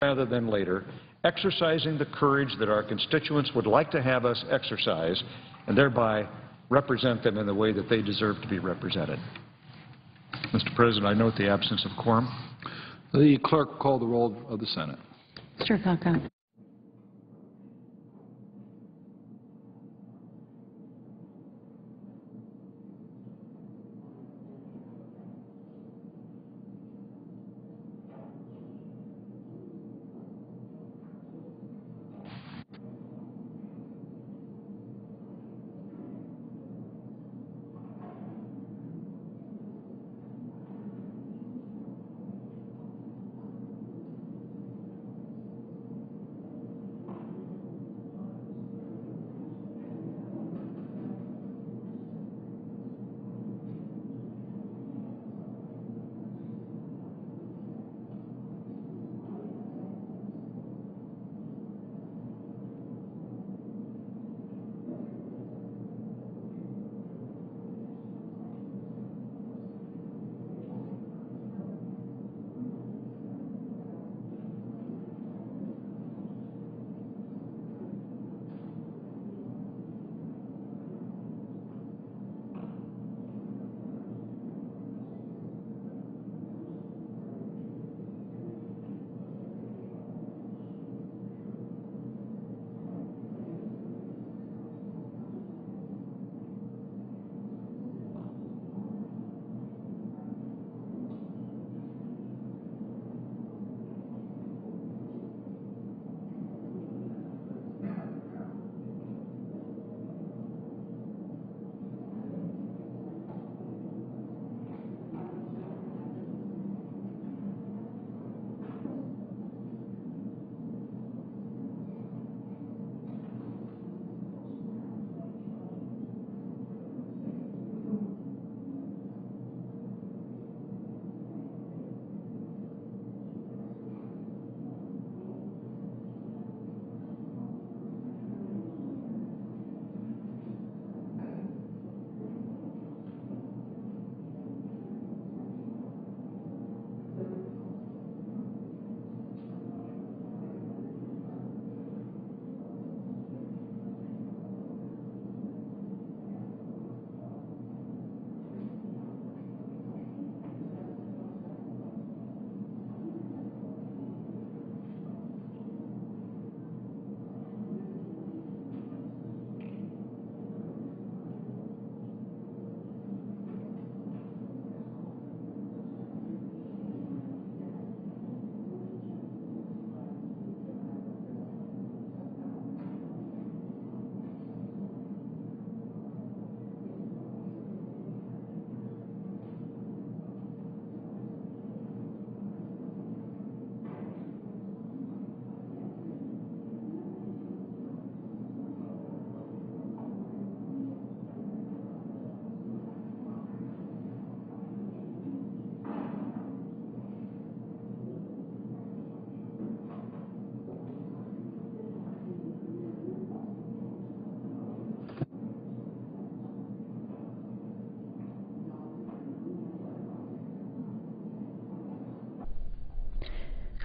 rather than later, exercising the courage that our constituents would like to have us exercise, and thereby represent them in the way that they deserve to be represented. Mr. President, I note the absence of quorum. The clerk will call the roll of the Senate. Mr. Akaka.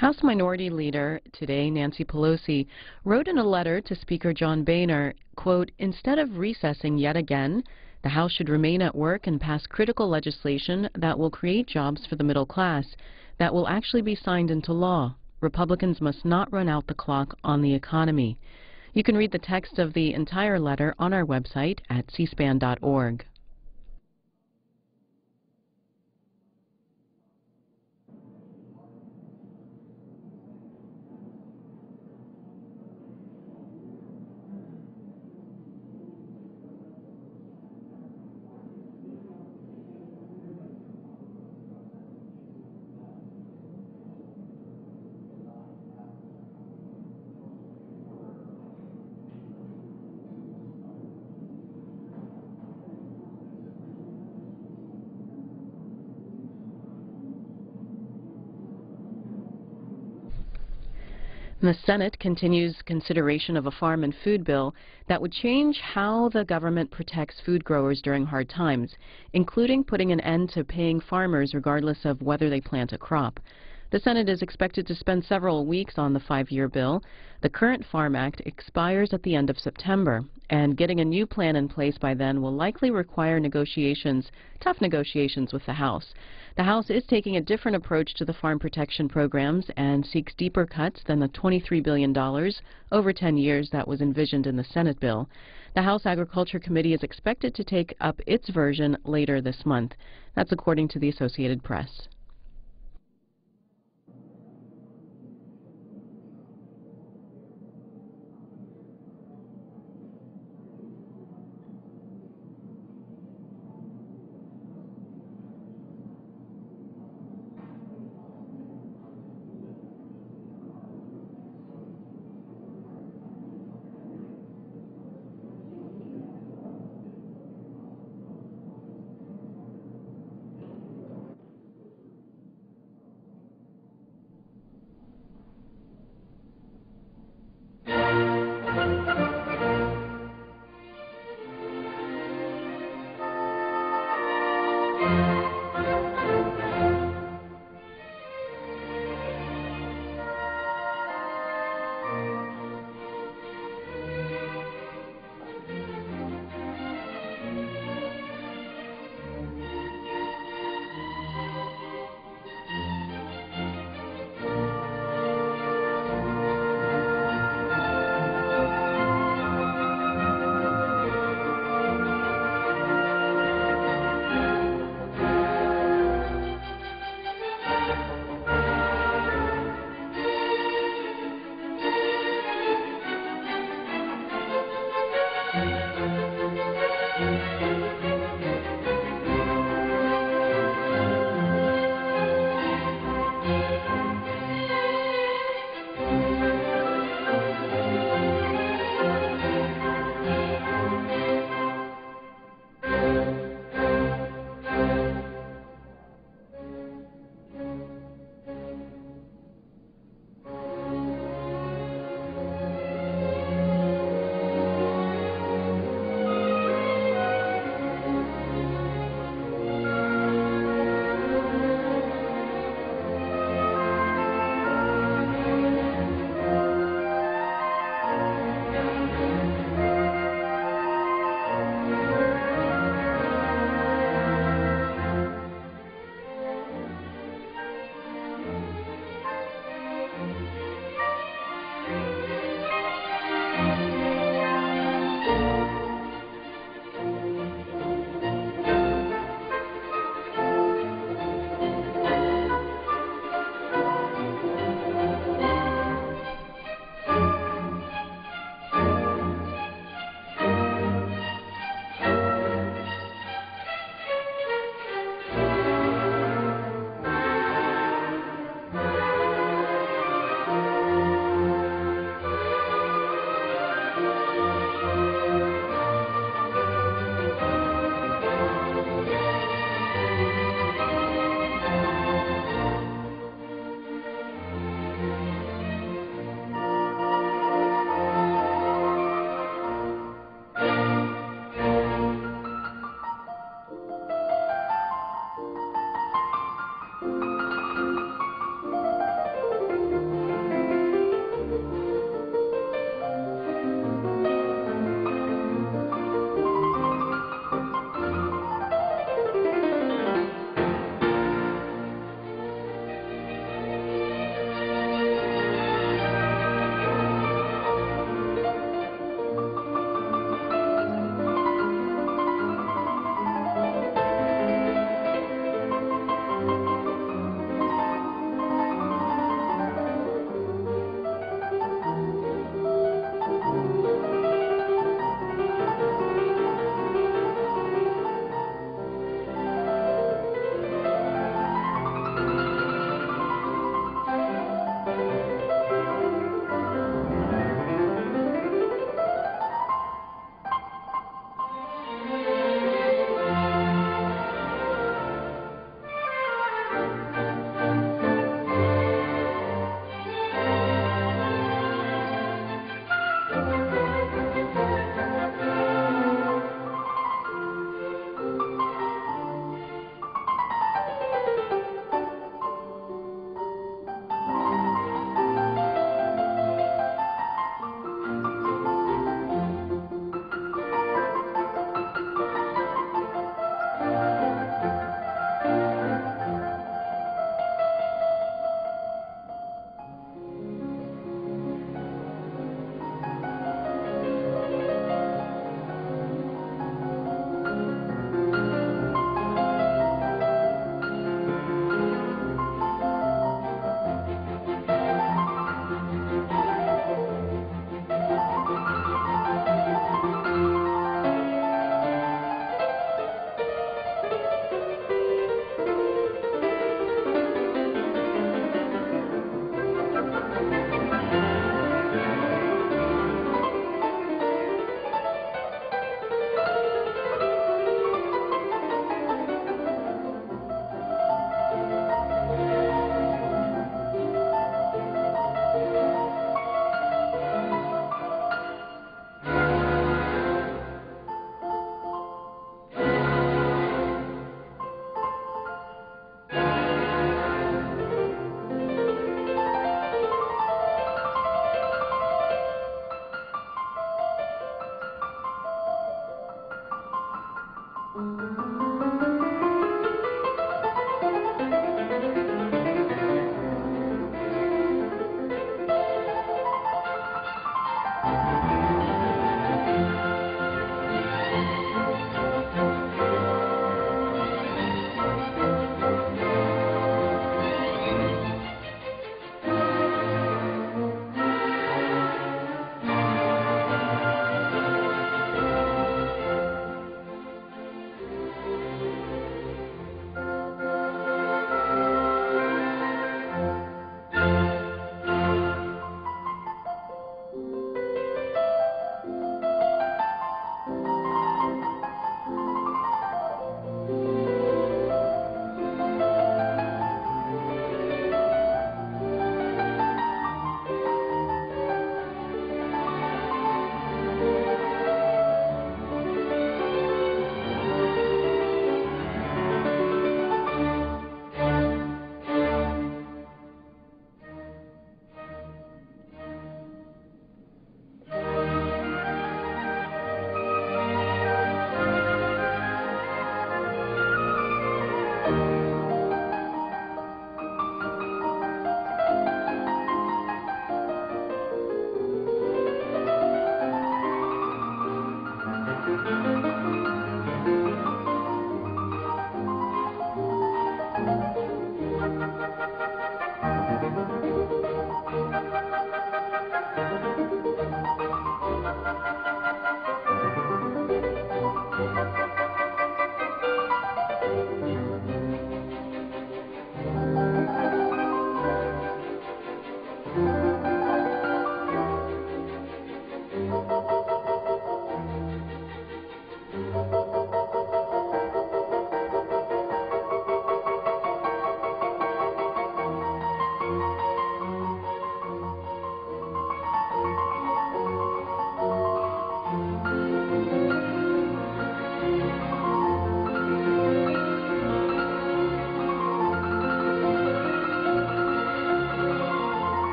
House Minority Leader, today Nancy Pelosi, wrote in a letter to Speaker John Boehner, quote, "Instead of recessing yet again, the House should remain at work and pass critical legislation that will create jobs for the middle class, that will actually be signed into law. Republicans must not run out the clock on the economy." You can read the text of the entire letter on our website at cspan.org. The Senate continues consideration of a farm and food bill that would change how the government protects food growers during hard times, including putting an end to paying farmers regardless of whether they plant a crop. The Senate is expected to spend several weeks on the 5-year bill. The current Farm Act expires at the end of September, and getting a new plan in place by then will likely require tough negotiations with the House. The House is taking a different approach to the farm protection programs and seeks deeper cuts than the $23 billion over 10 years that was envisioned in the Senate bill. The House Agriculture Committee is expected to take up its version later this month. That's according to the Associated Press.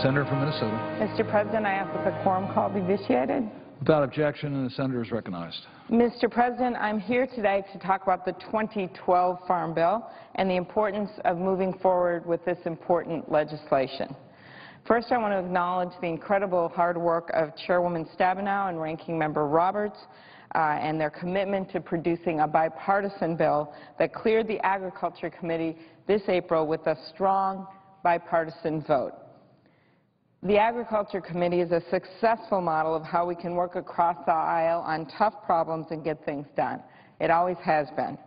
Senator from Minnesota. Mr. President, I ask that the quorum call be vitiated. Without objection, the senator is recognized. Mr. President, I'm here today to talk about the 2012 Farm Bill and the importance of moving forward with this important legislation. First, I want to acknowledge the incredible hard work of Chairwoman Stabenow and Ranking Member Roberts and their commitment to producing a bipartisan bill that cleared the Agriculture Committee this April with a strong bipartisan vote. The Agriculture Committee is a successful model of how we can work across the aisle on tough problems and get things done. It always has been.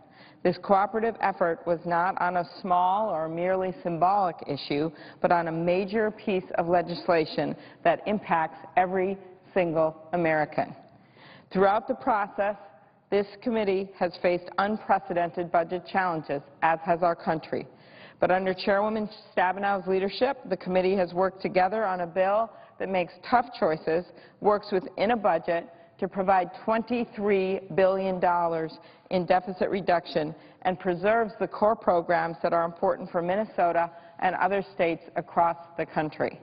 This cooperative effort was not on a small or merely symbolic issue, but on a major piece of legislation that impacts every single American. Throughout the process, this committee has faced unprecedented budget challenges, as has our country. But under Chairwoman Stabenow's leadership, the committee has worked together on a bill that makes tough choices, works within a budget to provide $23 billion in deficit reduction, and preserves the core programs that are important for Minnesota and other states across the country.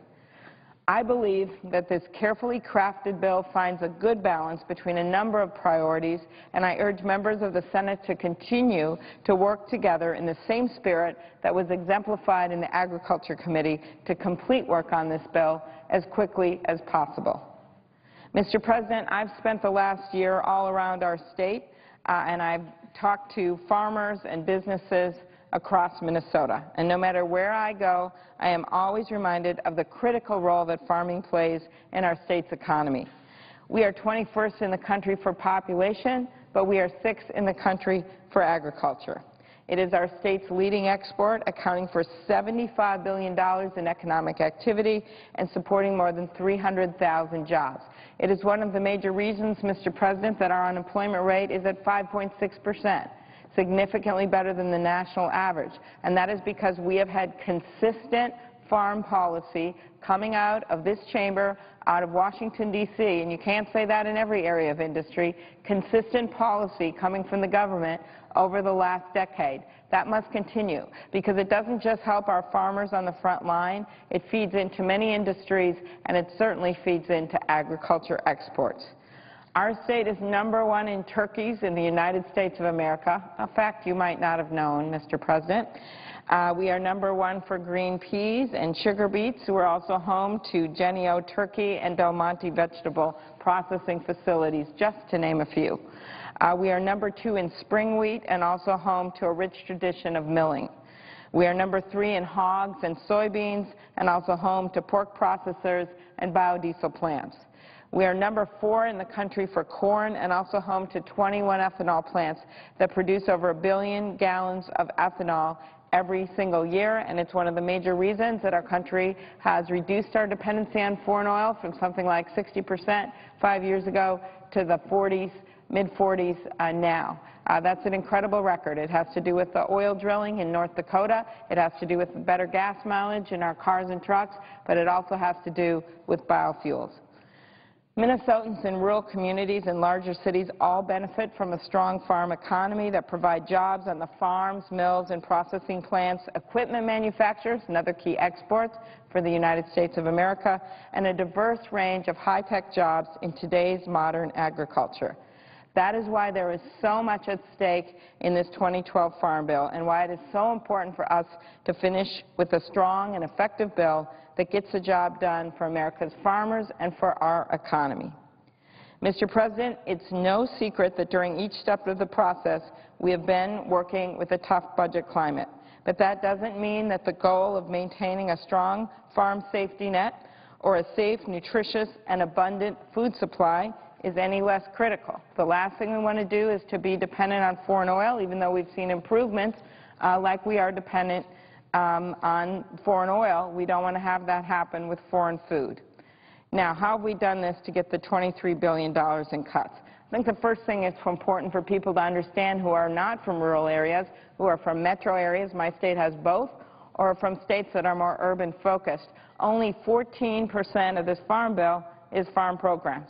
I believe that this carefully crafted bill finds a good balance between a number of priorities, and I urge members of the Senate to continue to work together in the same spirit that was exemplified in the Agriculture Committee to complete work on this bill as quickly as possible. Mr. President, I've spent the last year all around our state, and I've talked to farmers and businesses across Minnesota. And no matter where I go, I am always reminded of the critical role that farming plays in our state's economy. We are 21st in the country for population, but we are 6th in the country for agriculture. It is our state's leading export, accounting for $75 billion in economic activity and supporting more than 300,000 jobs. It is one of the major reasons, Mr. President, that our unemployment rate is at 5.6%. Significantly better than the national average. And that is because we have had consistent farm policy coming out of this chamber, out of Washington, D.C., and you can't say that in every area of industry, consistent policy coming from the government over the last decade. That must continue because it doesn't just help our farmers on the front line, it feeds into many industries, and it certainly feeds into agriculture exports. Our state is #1 in turkeys in the United States of America, a fact you might not have known, Mr. President. We are #1 for green peas and sugar beets. We're also home to Jennie-O Turkey and Del Monte vegetable processing facilities, just to name a few. We are #2 in spring wheat and also home to a rich tradition of milling. We are #3 in hogs and soybeans and also home to pork processors and biodiesel plants. We are #4 in the country for corn and also home to 21 ethanol plants that produce over 1 billion gallons of ethanol every single year, and it's one of the major reasons that our country has reduced our dependency on foreign oil from something like 60% 5 years ago to the 40s, mid-40s now. That's an incredible record. It has to do with the oil drilling in North Dakota. It has to do with better gas mileage in our cars and trucks, but it also has to do with biofuels. Minnesotans in rural communities and larger cities all benefit from a strong farm economy that provide jobs on the farms, mills, and processing plants, equipment manufacturers, and other key exports for the United States of America, and a diverse range of high-tech jobs in today's modern agriculture. That is why there is so much at stake in this 2012 Farm Bill and why it is so important for us to finish with a strong and effective bill that gets the job done for America's farmers and for our economy. Mr. President, it's no secret that during each step of the process we have been working with a tough budget climate. But that doesn't mean that the goal of maintaining a strong farm safety net or a safe, nutritious, and abundant food supply is any less critical. The last thing we want to do is to be dependent on foreign oil, even though we've seen improvements like we are dependent on foreign oil. We don't want to have that happen with foreign food. Now, how have we done this to get the $23 billion in cuts? I think the first thing is important for people to understand who are not from rural areas, who are from metro areas, my state has both, or from states that are more urban focused. Only 14% of this farm bill is farm programs.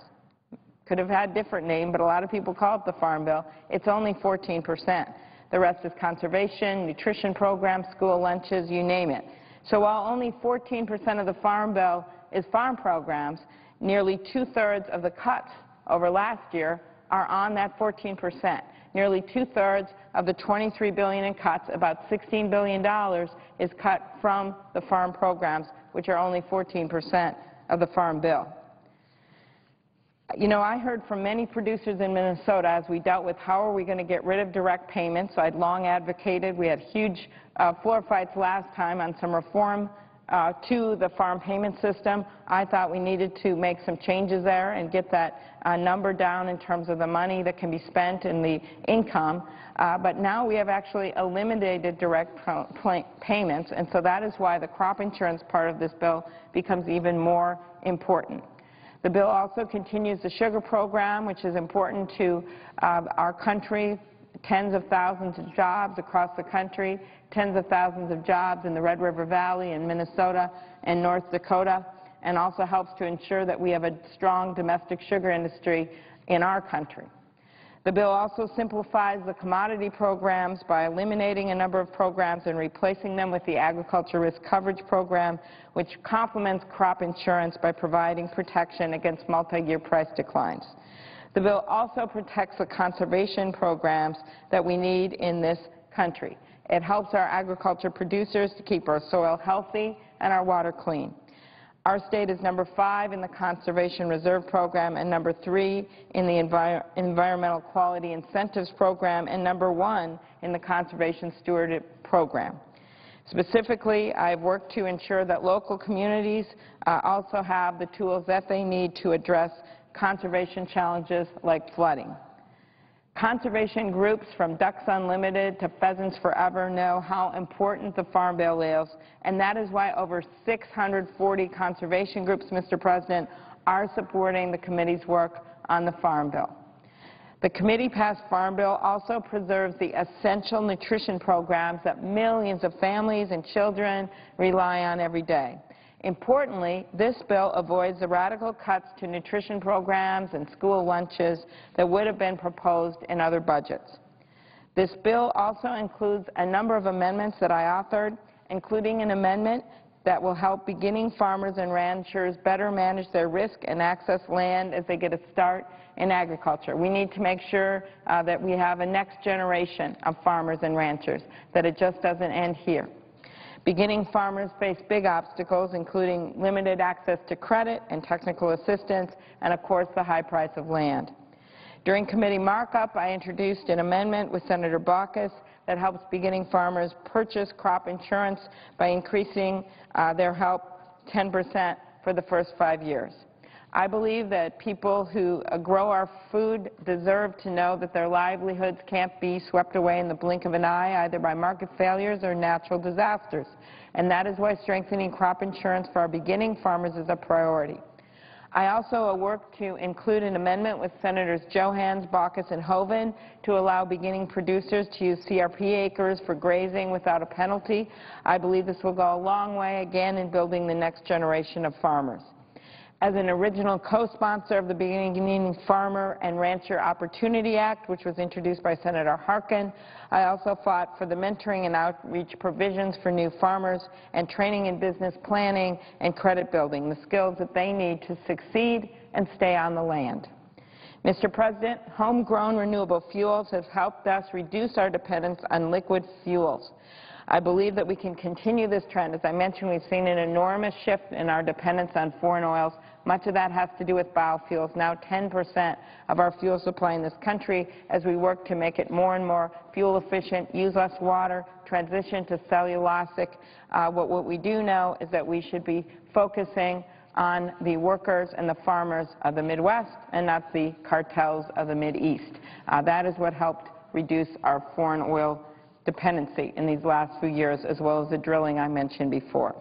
Could have had a different name, but a lot of people call it the Farm Bill. It's only 14%. The rest is conservation, nutrition programs, school lunches, you name it. So while only 14% of the Farm Bill is farm programs, nearly two-thirds of the cuts over last year are on that 14%. Nearly two-thirds of the $23 billion in cuts, about $16 billion, is cut from the farm programs, which are only 14% of the Farm Bill. You know, I heard from many producers in Minnesota as we dealt with how are we going to get rid of direct payments. I'd long advocated. We had huge floor fights last time on some reform to the farm payment system. I thought we needed to make some changes there and get that number down in terms of the money that can be spent and the income. But now we have actually eliminated direct payments, and so that is why the crop insurance part of this bill becomes even more important. The bill also continues the sugar program, which is important to our country, tens of thousands of jobs across the country, tens of thousands of jobs in the Red River Valley in Minnesota and North Dakota, and also helps to ensure that we have a strong domestic sugar industry in our country. The bill also simplifies the commodity programs by eliminating a number of programs and replacing them with the Agriculture Risk Coverage Program, which complements crop insurance by providing protection against multi-year price declines. The bill also protects the conservation programs that we need in this country. It helps our agriculture producers to keep our soil healthy and our water clean. Our state is number 5 in the Conservation Reserve Program and number 3 in the Environmental Quality Incentives Program and number 1 in the Conservation Stewardship Program. Specifically, I've worked to ensure that local communities also have the tools that they need to address conservation challenges like flooding. Conservation groups from Ducks Unlimited to Pheasants Forever know how important the Farm Bill is, and that is why over 640 conservation groups, Mr. President, are supporting the committee's work on the Farm Bill. The committee-passed Farm Bill also preserves the essential nutrition programs that millions of families and children rely on every day. Importantly, this bill avoids the radical cuts to nutrition programs and school lunches that would have been proposed in other budgets. This bill also includes a number of amendments that I authored, including an amendment that will help beginning farmers and ranchers better manage their risk and access land as they get a start in agriculture. We need to make sure that we have a next generation of farmers and ranchers, that it just doesn't end here. Beginning farmers face big obstacles, including limited access to credit and technical assistance, and of course the high price of land. During committee markup, I introduced an amendment with Senator Baucus that helps beginning farmers purchase crop insurance by increasing their help 10% for the first 5 years. I believe that people who grow our food deserve to know that their livelihoods can't be swept away in the blink of an eye, either by market failures or natural disasters. And that is why strengthening crop insurance for our beginning farmers is a priority. I also worked to include an amendment with Senators Johanns, Baucus, and Hoeven to allow beginning producers to use CRP acres for grazing without a penalty. I believe this will go a long way, again, in building the next generation of farmers. As an original co-sponsor of the Beginning Farmer and Rancher Opportunity Act, which was introduced by Senator Harkin, I also fought for the mentoring and outreach provisions for new farmers and training in business planning and credit building, the skills that they need to succeed and stay on the land. Mr. President, homegrown renewable fuels have helped us reduce our dependence on liquid fuels. I believe that we can continue this trend. As I mentioned, we've seen an enormous shift in our dependence on foreign oils. Much of that has to do with biofuels, now 10% of our fuel supply in this country, as we work to make it more and more fuel efficient, use less water, transition to cellulosic. What we do know is that we should be focusing on the workers and the farmers of the Midwest and not the cartels of the Mideast. That is what helped reduce our foreign oil dependency in these last few years, as well as the drilling I mentioned before.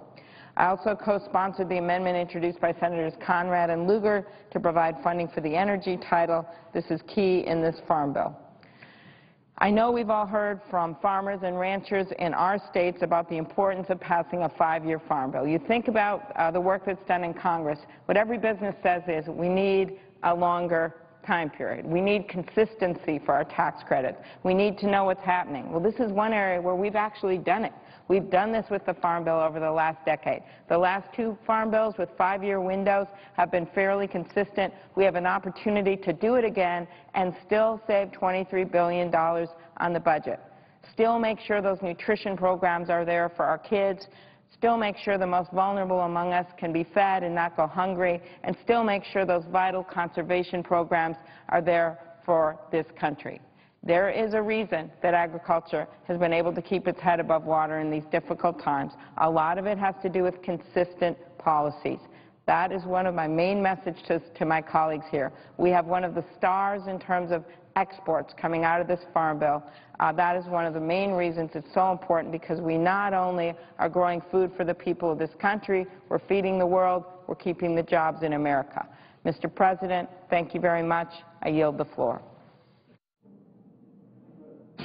I also co-sponsored the amendment introduced by Senators Conrad and Lugar to provide funding for the energy title. This is key in this Farm Bill. I know we've all heard from farmers and ranchers in our states about the importance of passing a 5-year Farm Bill. You think about the work that's done in Congress. What every business says is we need a longer time period. We need consistency for our tax credits. We need to know what's happening. Well, this is one area where we've actually done it. We've done this with the Farm Bill over the last decade. The last two Farm Bills with 5-year windows have been fairly consistent. We have an opportunity to do it again and still save $23 billion on the budget. Still make sure those nutrition programs are there for our kids. Still make sure the most vulnerable among us can be fed and not go hungry, and still make sure those vital conservation programs are there for this country. There is a reason that agriculture has been able to keep its head above water in these difficult times. A lot of it has to do with consistent policies. That is one of my main messages to my colleagues here. We have one of the stars in terms of exports coming out of this Farm Bill. That is one of the main reasons it's so important, because we not only are growing food for the people of this country, we're feeding the world, we're keeping the jobs in America. Mr. President, thank you very much. I yield the floor.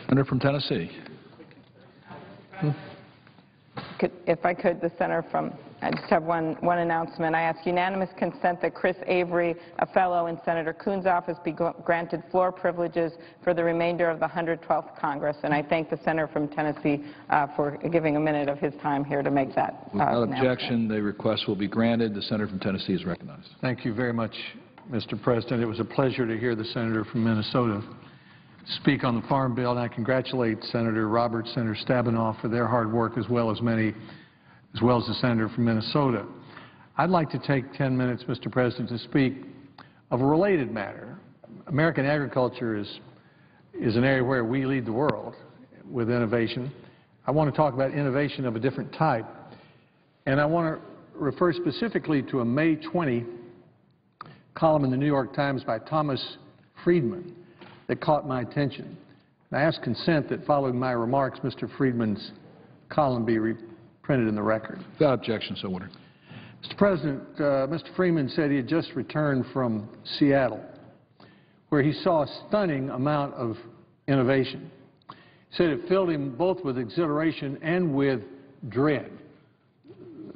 Senator from Tennessee. If I could, the senator from, I just have one announcement. I ask unanimous consent that Chris Avery, a fellow in Senator Coons' office, be granted floor privileges for the remainder of the 112th Congress. And I thank the senator from Tennessee for giving a minute of his time here to make that Without objection, the request will be granted. The senator from Tennessee is recognized. Thank you very much, Mr. President. It was a pleasure to hear the senator from Minnesota speak on the Farm Bill, and I congratulate Senator Roberts, Senator Stabenow for their hard work, as well as the senator from Minnesota. I'd like to take 10 minutes, Mr. President, to speak of a related matter. American agriculture is an area where we lead the world with innovation. I want to talk about innovation of a different type, and I want to refer specifically to a May 20 column in the New York Times by Thomas Friedman that caught my attention. And I ask consent that following my remarks, Mr. Friedman's column be reprinted in the record. Without objection, so ordered. Mr. President, Mr. Friedman said he had just returned from Seattle, where he saw a stunning amount of innovation. He said it filled him both with exhilaration and with dread.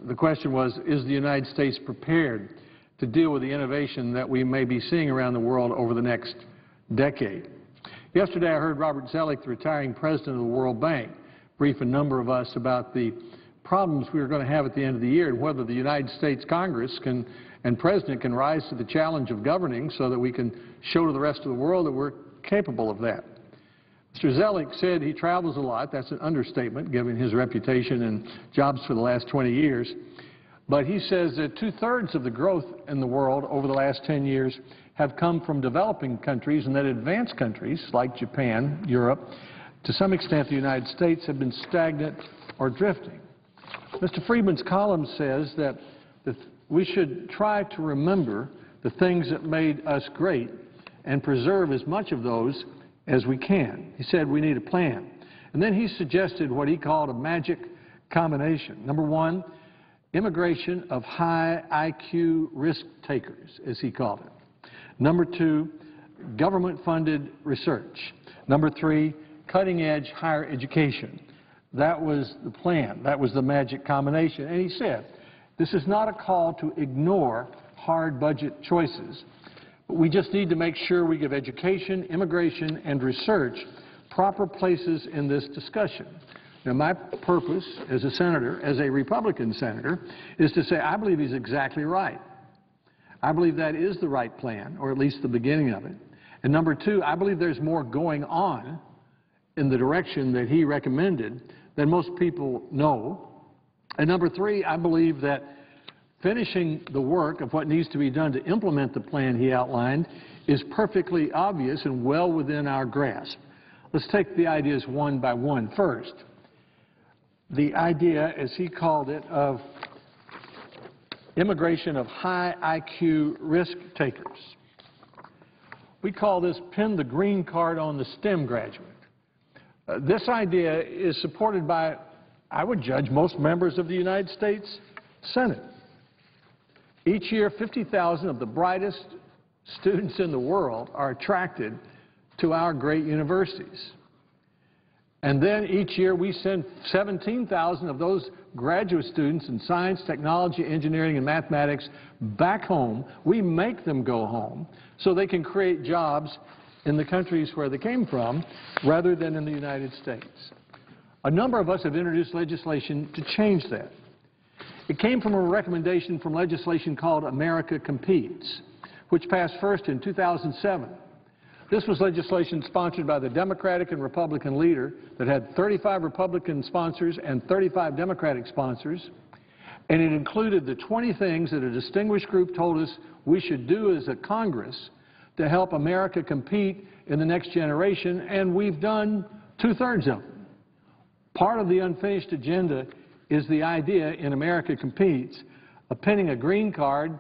The question was, is the United States prepared to deal with the innovation that we may be seeing around the world over the next decade? Yesterday I heard Robert Zoellick, the retiring president of the World Bank, brief a number of us about the problems we are going to have at the end of the year and whether the United States Congress and President can rise to the challenge of governing so that we can show to the rest of the world that we're capable of that. Mr. Zoellick said he travels a lot. That's an understatement, given his reputation and jobs for the last 20 years. But he says that 2/3 of the growth in the world over the last 10 years have come from developing countries, and that advanced countries like Japan, Europe, to some extent the United States, have been stagnant or drifting. Mr. Friedman's column says that we should try to remember the things that made us great and preserve as much of those as we can. He said we need a plan. And then he suggested what he called a magic combination. Number one, immigration of high IQ risk takers, as he called it. Number two, government-funded research. Number three, cutting-edge higher education. That was the plan. That was the magic combination. And he said, this is not a call to ignore hard budget choices, but we just need to make sure we give education, immigration, and research proper places in this discussion. Now, my purpose as a senator, as a Republican senator, is to say I believe he's exactly right. I believe that is the right plan, or at least the beginning of it. And number two, I believe there's more going on in the direction that he recommended than most people know. And number three, I believe that finishing the work of what needs to be done to implement the plan he outlined is perfectly obvious and well within our grasp. Let's take the ideas one by one. First, the idea, as he called it, of immigration of high IQ risk takers. We call this pin the green card on the STEM graduate. This idea is supported by, I would judge, most members of the United States Senate. Each year, 50,000 of the brightest students in the world are attracted to our great universities. And then each year we send 17,000 of those graduate students in science, technology, engineering, and mathematics back home. We make them go home so they can create jobs in the countries where they came from rather than in the United States. A number of us have introduced legislation to change that. It came from a recommendation from legislation called America Competes, which passed first in 2007. This was legislation sponsored by the Democratic and Republican leader that had 35 Republican sponsors and 35 Democratic sponsors, and it included the 20 things that a distinguished group told us we should do as a Congress to help America compete in the next generation, and we've done two-thirds of them. Part of the unfinished agenda is the idea in America Competes of pinning a green card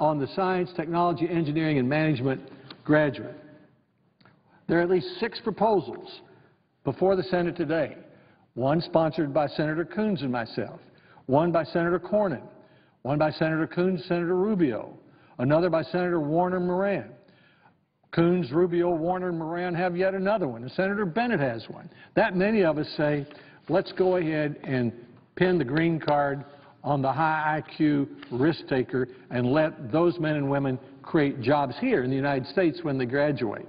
on the science, technology, engineering, and management graduate. There are at least 6 proposals before the Senate today, one sponsored by Senator Coons and myself, one by Senator Cornyn, one by Senator Coons, Senator Rubio, another by Senator Warner Moran. Coons, Rubio, Warner, and Moran have yet another one, and Senator Bennett has one. That many of us say, let's go ahead and pin the green card on the high IQ risk taker and let those men and women create jobs here in the United States when they graduate.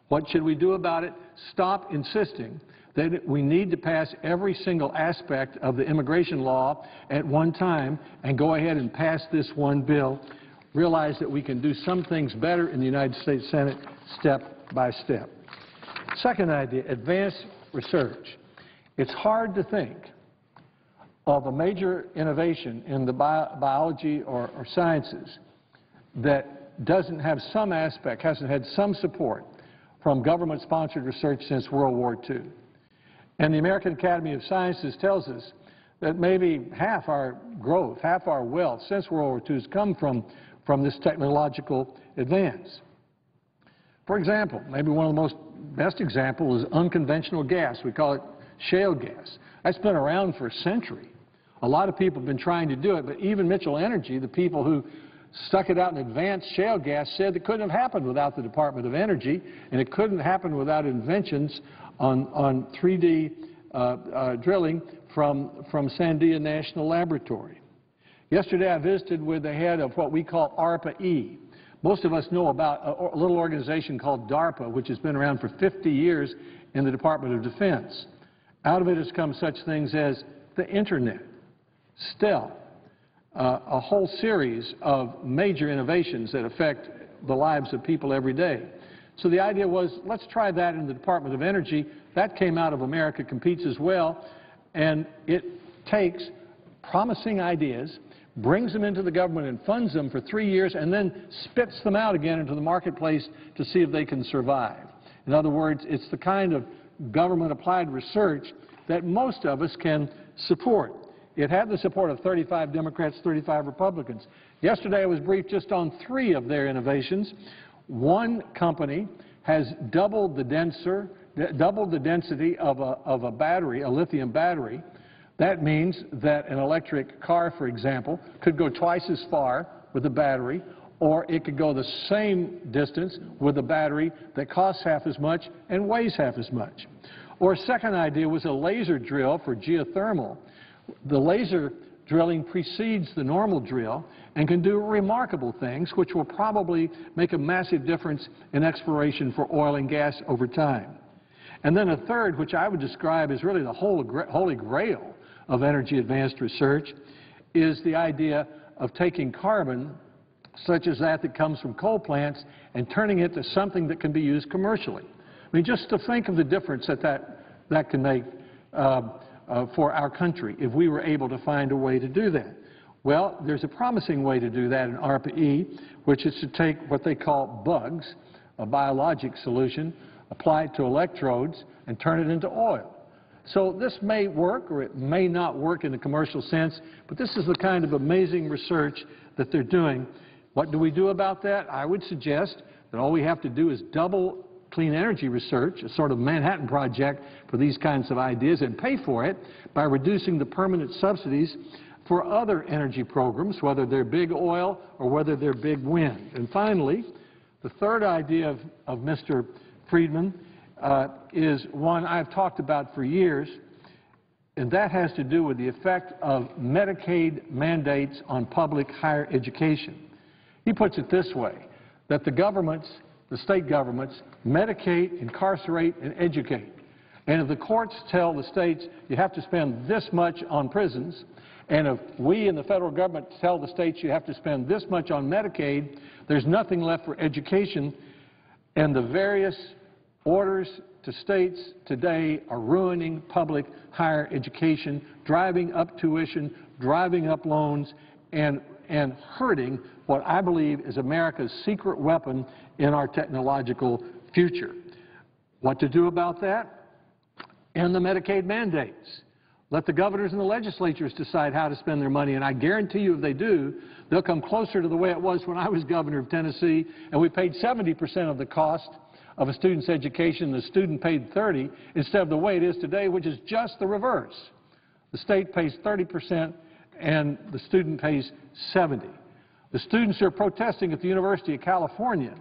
What should we do about it? Stop insisting that we need to pass every single aspect of the immigration law at one time and go ahead and pass this one bill. Realize that we can do some things better in the United States Senate step by step. Second idea, advanced research. It's hard to think of a major innovation in the biology or sciences that doesn't have some aspect, hasn't had some support from government-sponsored research since World War II. And the American Academy of Sciences tells us that maybe half our growth, half our wealth since World War II has come from this technological advance. For example, maybe one of the best examples is unconventional gas. We call it shale gas. That's been around for a century. A lot of people have been trying to do it, but even Mitchell Energy, the people who stuck it out in advanced shale gas, said it couldn't have happened without the Department of Energy, and it couldn't happen without inventions on 3D drilling from Sandia National Laboratory. Yesterday I visited with the head of what we call ARPA-E. Most of us know about a little organization called DARPA, which has been around for 50 years in the Department of Defense. Out of it has come such things as the Internet, STEL, a whole series of major innovations that affect the lives of people every day. So the idea was, let's try that in the Department of Energy. That came out of America Competes as well, and it takes promising ideas, brings them into the government and funds them for 3 years, and then spits them out again into the marketplace to see if they can survive. In other words, it's the kind of government-applied research that most of us can support. It had the support of 35 Democrats, 35 Republicans. Yesterday I was briefed just on 3 of their innovations. One company has doubled the density of a battery, a lithium battery. That means that an electric car, for example, could go twice as far with a battery, or it could go the same distance with a battery that costs half as much and weighs half as much. Or a second idea was a laser drill for geothermal. The laser drilling precedes the normal drill and can do remarkable things, which will probably make a massive difference in exploration for oil and gas over time. And then a third, which I would describe as really the holy grail of energy advanced research, is the idea of taking carbon, such as that comes from coal plants, and turning it to something that can be used commercially. I mean, just to think of the difference that can make for our country if we were able to find a way to do that. Well, there's a promising way to do that in ARPA-E, which is to take what they call bugs, a biologic solution, apply it to electrodes, and turn it into oil. So this may work or it may not work in a commercial sense, but this is the kind of amazing research that they're doing. What do we do about that? I would suggest that all we have to do is double clean energy research, a sort of Manhattan Project for these kinds of ideas, and pay for it by reducing the permanent subsidies for other energy programs, whether they're big oil or whether they're big wind. And finally, the third idea of Mr. Friedman is one I've talked about for years, and that has to do with the effect of Medicaid mandates on public higher education. He puts it this way, that the governments, the state governments, medicate, incarcerate, and educate. And if the courts tell the states you have to spend this much on prisons, and if we in the federal government tell the states you have to spend this much on Medicaid, there's nothing left for education, and the various orders to states today are ruining public higher education, driving up tuition, driving up loans, and hurting what I believe is America's secret weapon in our technological future. What to do about that? End the Medicaid mandates. Let the governors and the legislatures decide how to spend their money, and I guarantee you if they do, they'll come closer to the way it was when I was governor of Tennessee, and we paid 70% of the cost of a student's education. The student paid 30% instead of the way it is today, which is just the reverse. The state pays 30% and the student pays 70%. The students are protesting at the University of California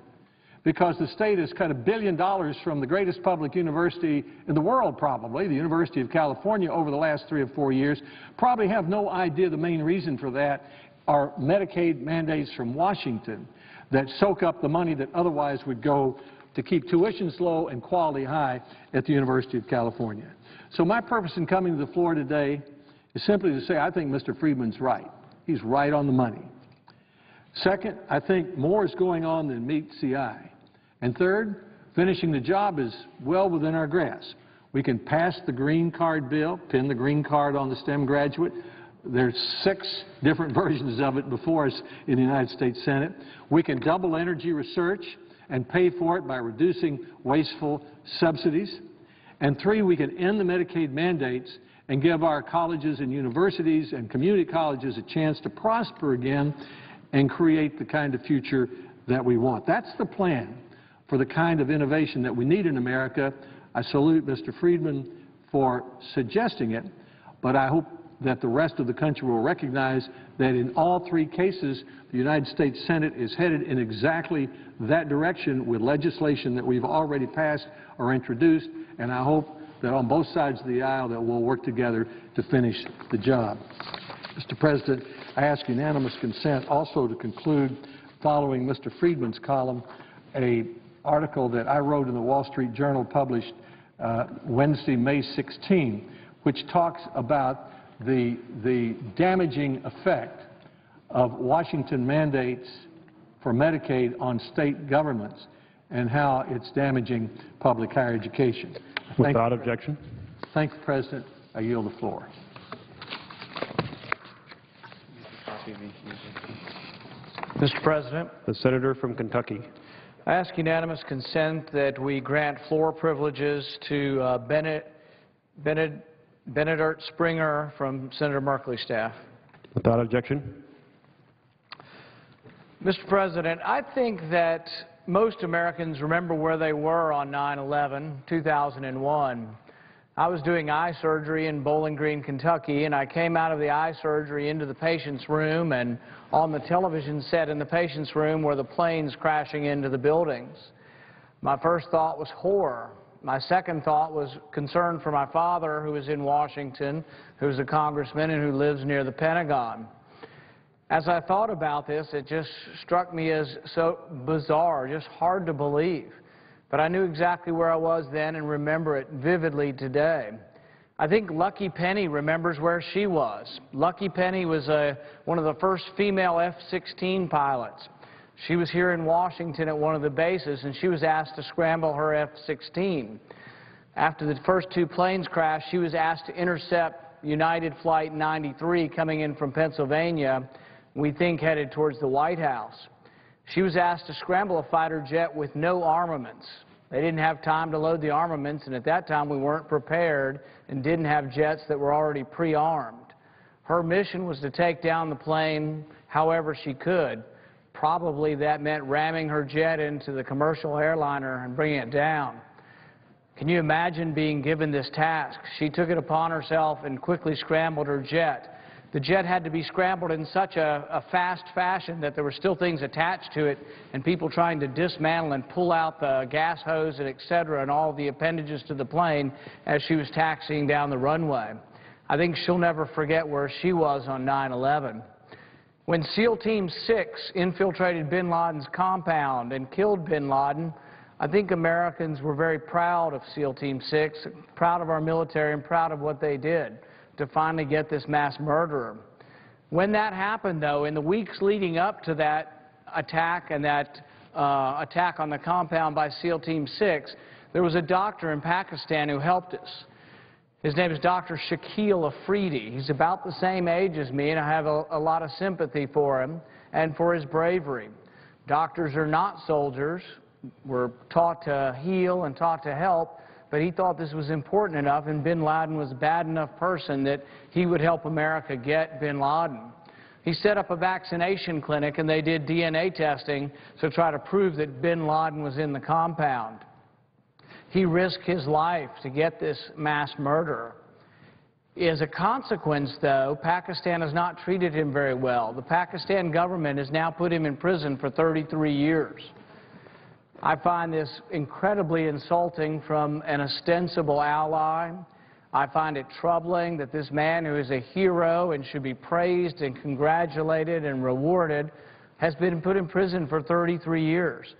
because the state has cut $1 billion from the greatest public university in the world, probably, the University of California, over the last 3 or 4 years. Probably have no idea the main reason for that are Medicaid mandates from Washington that soak up the money that otherwise would go to keep tuitions low and quality high at the University of California. So my purpose in coming to the floor today is simply to say I think Mr. Friedman's right. He's right on the money. Second, I think more is going on than meets the eye. And third, finishing the job is well within our grasp. We can pass the green card bill, pin the green card on the STEM graduate. There's 6 different versions of it before us in the United States Senate. We can double energy research and pay for it by reducing wasteful subsidies. And 3, we can end the Medicaid mandates and give our colleges and universities and community colleges a chance to prosper again and create the kind of future that we want. That's the plan for the kind of innovation that we need in America. I salute Mr. Friedman for suggesting it, but I hope that the rest of the country will recognize that in all 3 cases, the United States Senate is headed in exactly that direction with legislation that we've already passed or introduced, and I hope that on both sides of the aisle that we'll work together to finish the job. Mr. President, I ask unanimous consent also to conclude, following Mr. Friedman's column, an article that I wrote in the Wall Street Journal published Wednesday, May 16, which talks about the damaging effect of Washington mandates for Medicaid on state governments and how it's damaging public higher education. Without objection. Thank you, President. I yield the floor. Mr. President, The senator from Kentucky. I ask unanimous consent that we grant floor privileges to Benedict Springer from Senator Merkley's staff. Without objection. Mr. President, I think that most Americans remember where they were on 9/11, 2001. I was doing eye surgery in Bowling Green, Kentucky, and I came out of the eye surgery into the patient's room, and on the television set in the patient's room were the planes crashing into the buildings. My first thought was horror. My second thought was concern for my father, who is in Washington, who's a congressman and who lives near the Pentagon. As I thought about this, it just struck me as so bizarre, just hard to believe. But I knew exactly where I was then and remember it vividly today. I think Lucky Penny remembers where she was. Lucky Penny was one of the first female F-16 pilots. She was here in Washington at one of the bases, and she was asked to scramble her F-16. After the first 2 planes crashed, she was asked to intercept United Flight 93 coming in from Pennsylvania, we think headed towards the White House. She was asked to scramble a fighter jet with no armaments. They didn't have time to load the armaments, and at that time we weren't prepared and didn't have jets that were already pre-armed. Her mission was to take down the plane however she could. Probably that meant ramming her jet into the commercial airliner and bringing it down. Can you imagine being given this task? She took it upon herself and quickly scrambled her jet. The jet had to be scrambled in such a fast fashion that there were still things attached to it and people trying to dismantle and pull out the gas hose and et cetera and all the appendages to the plane as she was taxiing down the runway. I think she'll never forget where she was on 9/11. When SEAL Team 6 infiltrated bin Laden's compound and killed bin Laden, I think Americans were very proud of SEAL Team 6, proud of our military and proud of what they did to finally get this mass murderer. When that happened, though, in the weeks leading up to that attack and that attack on the compound by SEAL Team 6, there was a doctor in Pakistan who helped us. His name is Dr. Shakil Afridi. He's about the same age as me, and I have a lot of sympathy for him and for his bravery. Doctors are not soldiers. We're taught to heal and taught to help, but he thought this was important enough, and bin Laden was a bad enough person that he would help America get bin Laden. He set up a vaccination clinic, and they did DNA testing to try to prove that bin Laden was in the compound. He risked his life to get this mass murderer. As a consequence, though, Pakistan has not treated him very well. The Pakistan government has now put him in prison for 33 years. I find this incredibly insulting from an ostensible ally. I find it troubling that this man, who is a hero and should be praised and congratulated and rewarded, has been put in prison for 33 years.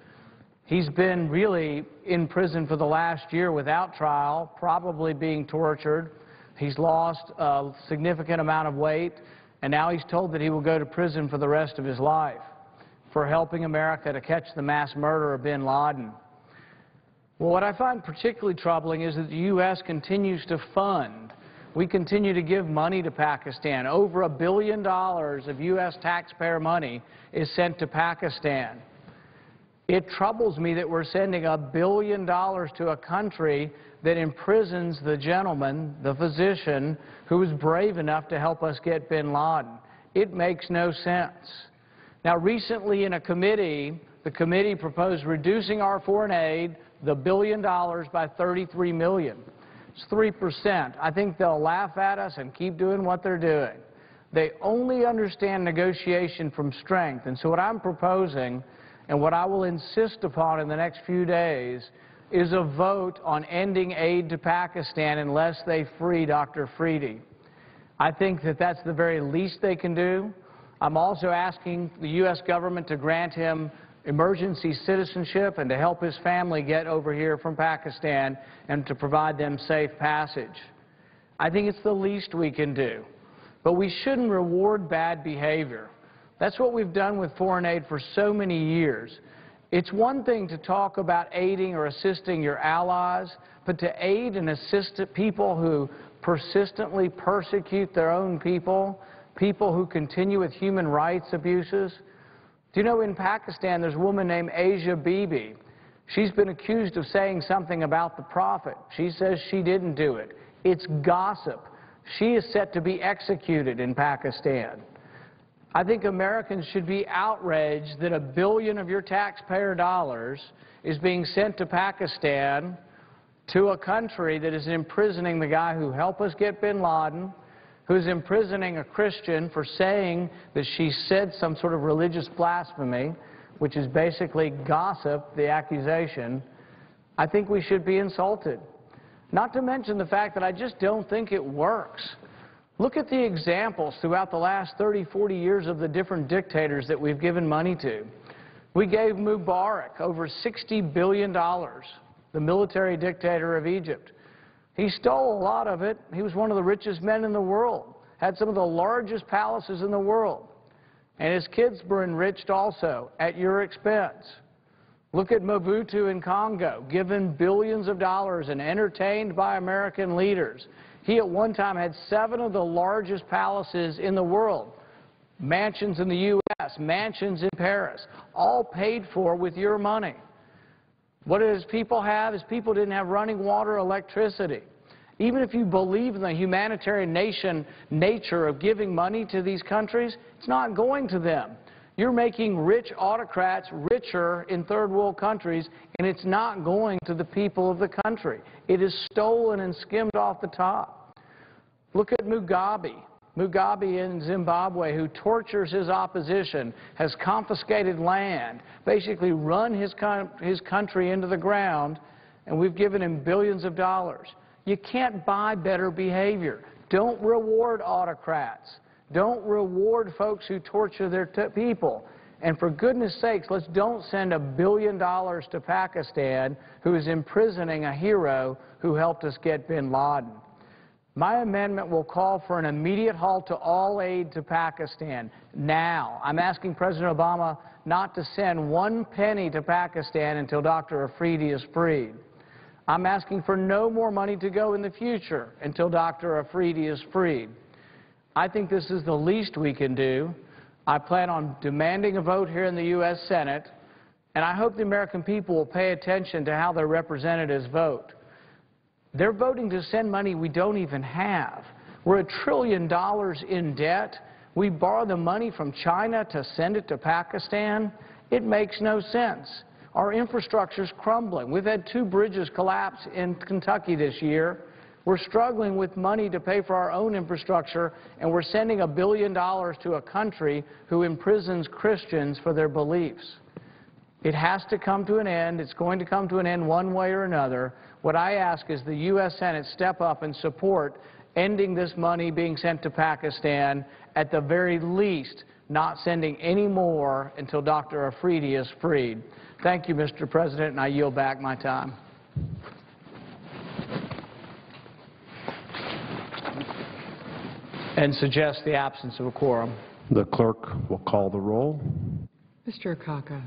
He's been really in prison for the last year without trial, probably being tortured. He's lost a significant amount of weight, and now he's told that he will go to prison for the rest of his life for helping America to catch the mass murderer of bin Laden. Well, what I find particularly troubling is that the U.S. continues to fund. We continue to give money to Pakistan. Over $1 billion of U.S. taxpayer money is sent to Pakistan. It troubles me that we're sending $1 billion to a country that imprisons the gentleman, the physician, who was brave enough to help us get bin Laden. It makes no sense. Now, recently in a committee, the committee proposed reducing our foreign aid, the $1 billion, by $33 million. It's 3%. I think they'll laugh at us and keep doing what they're doing. They only understand negotiation from strength. And so what I'm proposing, and what I will insist upon in the next few days, is a vote on ending aid to Pakistan unless they free Dr. Afridi. I think that that's the very least they can do. I'm also asking the U.S. government to grant him emergency citizenship and to help his family get over here from Pakistan and to provide them safe passage. I think it's the least we can do. But we shouldn't reward bad behavior. That's what we've done with foreign aid for so many years. It's one thing to talk about aiding or assisting your allies, but to aid and assist people who persistently persecute their own people, people who continue with human rights abuses. Do you know, in Pakistan there's a woman named Asia Bibi. She's been accused of saying something about the Prophet. She says she didn't do it. It's gossip. She is set to be executed in Pakistan. I think Americans should be outraged that $1 billion of your taxpayer dollars is being sent to Pakistan, to a country that is imprisoning the guy who helped us get bin Laden, who's imprisoning a Christian for saying that she said some sort of religious blasphemy, which is basically gossip, the accusation. I think we should be insulted. Not to mention the fact that I just don't think it works. Look at the examples throughout the last 30, 40 years of the different dictators that we've given money to. We gave Mubarak over $60 billion, the military dictator of Egypt. He stole a lot of it. He was one of the richest men in the world, had some of the largest palaces in the world. And his kids were enriched also at your expense. Look at Mobutu in Congo, given billions of dollars and entertained by American leaders. He at one time had 7 of the largest palaces in the world, mansions in the U.S., mansions in Paris, all paid for with your money. What does people have is people didn't have running water, electricity. Even if you believe in the humanitarian nature of giving money to these countries, it's not going to them. You're making rich autocrats richer in third world countries, and it's not going to the people of the country. It is stolen and skimmed off the top. Look at Mugabe. Mugabe in Zimbabwe, who tortures his opposition, has confiscated land, basically run his country into the ground, and we've given him billions of dollars. You can't buy better behavior. Don't reward autocrats. Don't reward folks who torture their people. And for goodness sakes, let's don't send $1 billion to Pakistan, who is imprisoning a hero who helped us get bin Laden. My amendment will call for an immediate halt to all aid to Pakistan now. I'm asking President Obama not to send 1 penny to Pakistan until Dr. Afridi is freed. I'm asking for no more money to go in the future until Dr. Afridi is freed. I think this is the least we can do. I plan on demanding a vote here in the U.S. Senate, and I hope the American people will pay attention to how their representatives vote. They're voting to send money we don't even have. We're $1 trillion in debt. We borrow the money from China to send it to Pakistan. It makes no sense. Our infrastructure's crumbling. We've had 2 bridges collapse in Kentucky this year. We're struggling with money to pay for our own infrastructure, and we're sending $1 billion to a country who imprisons Christians for their beliefs. It has to come to an end. It's going to come to an end one way or another. What I ask is the U.S. Senate step up and support ending this money being sent to Pakistan, at the very least not sending any more until Dr. Afridi is freed. Thank you, Mr. President, and I yield back my time. And suggest the absence of a quorum. The clerk will call the roll. Mr. Akaka.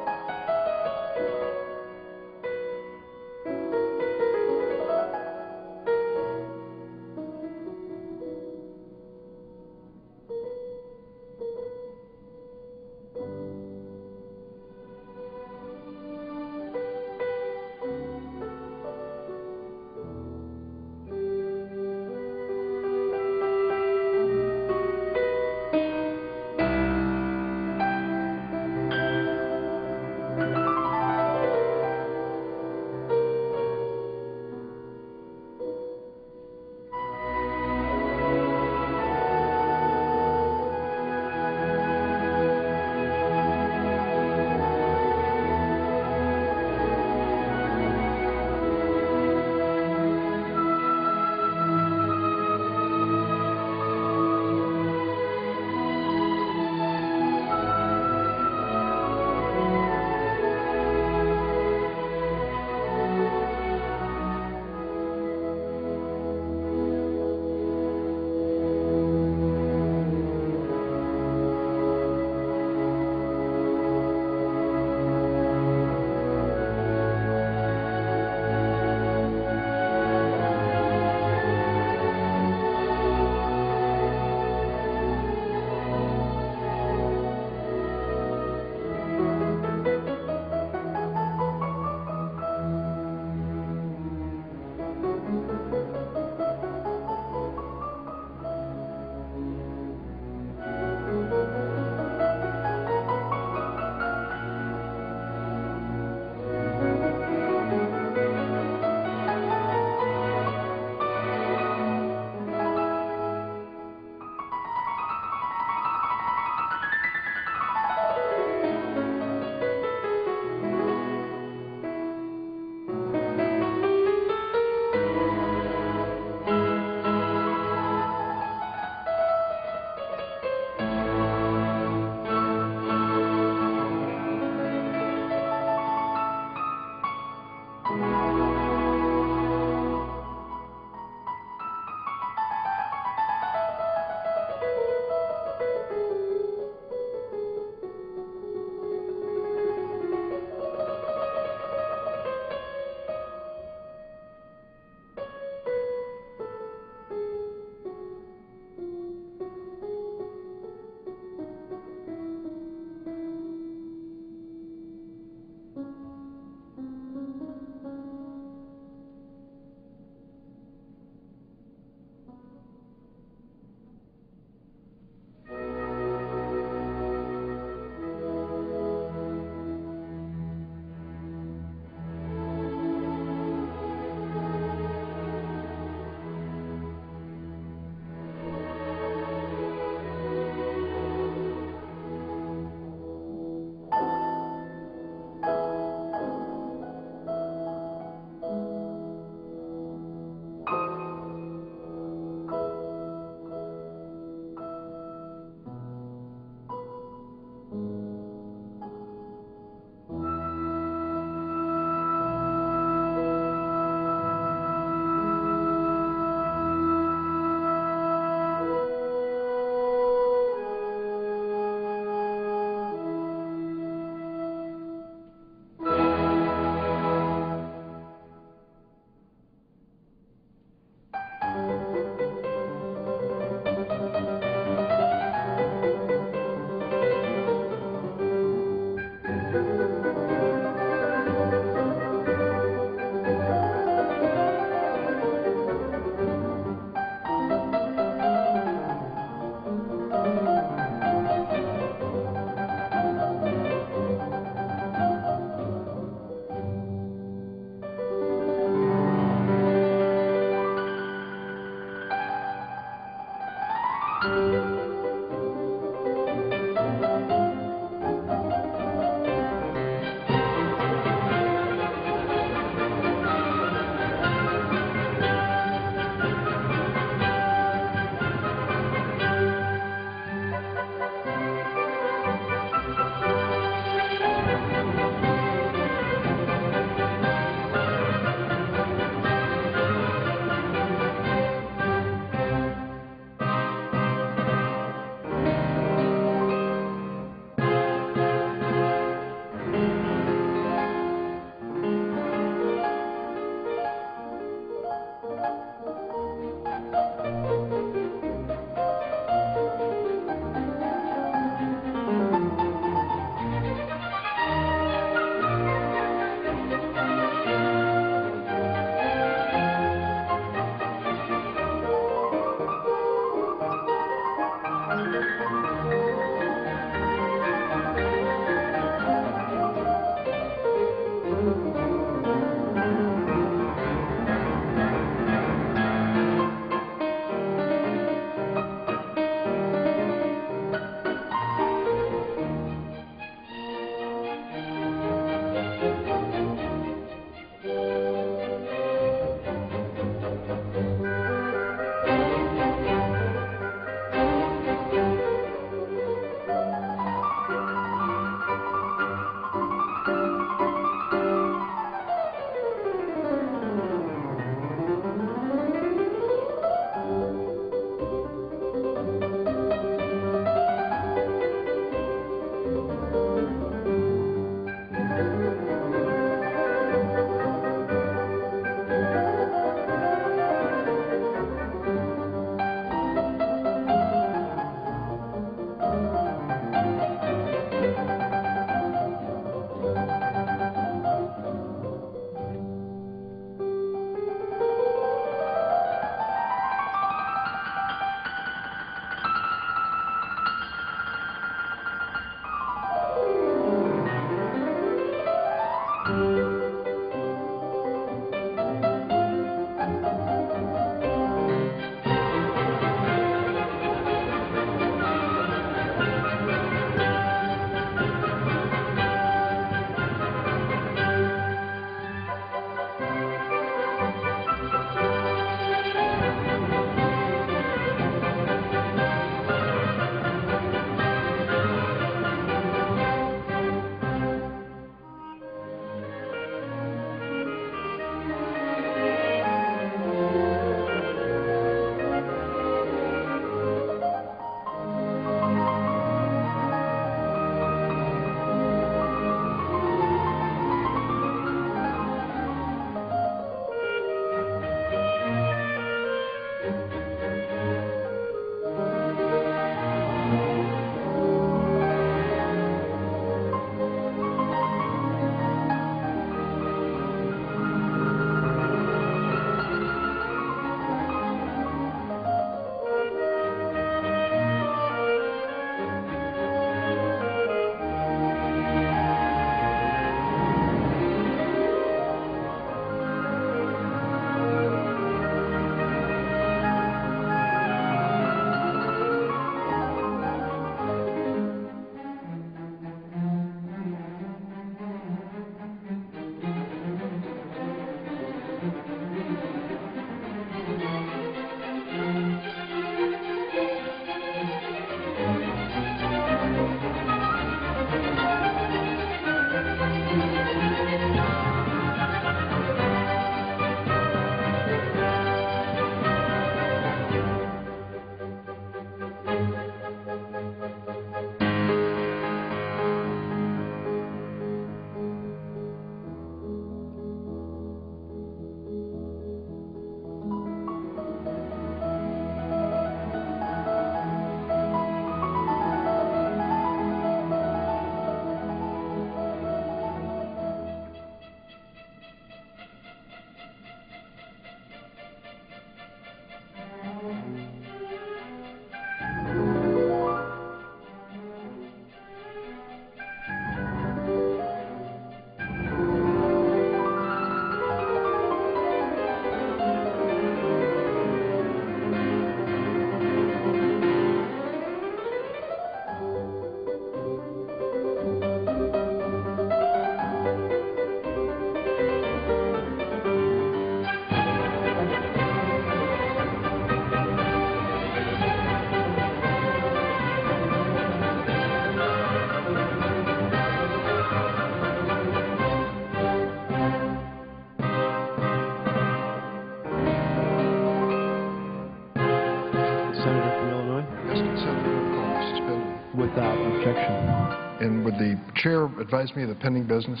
without objection. And would the chair advise me of the pending business?